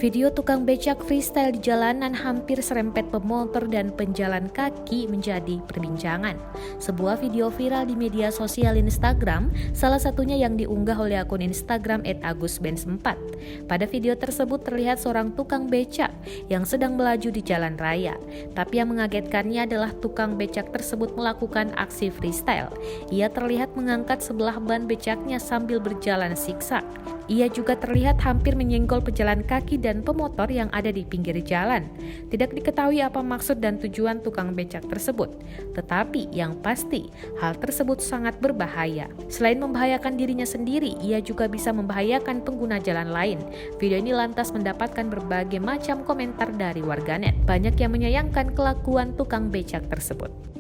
Video tukang becak freestyle di jalanan hampir serempet pemotor dan penjalan kaki menjadi perbincangan. Sebuah video viral di media sosial Instagram, salah satunya yang diunggah oleh akun Instagram @agusbenz4. Pada video tersebut terlihat seorang tukang becak yang sedang melaju di jalan raya. Tapi yang mengagetkannya adalah tukang becak tersebut melakukan aksi freestyle. Ia terlihat mengangkat sebelah ban becaknya sambil berjalan siksak. Ia juga terlihat hampir menyenggol pejalan kaki dan pemotor yang ada di pinggir jalan. Tidak diketahui apa maksud dan tujuan tukang becak tersebut. Tetapi yang pasti, hal tersebut sangat berbahaya. Selain membahayakan dirinya sendiri, ia juga bisa membahayakan pengguna jalan lain. Video ini lantas mendapatkan berbagai macam komentar dari warganet. Banyak yang menyayangkan kelakuan tukang becak tersebut.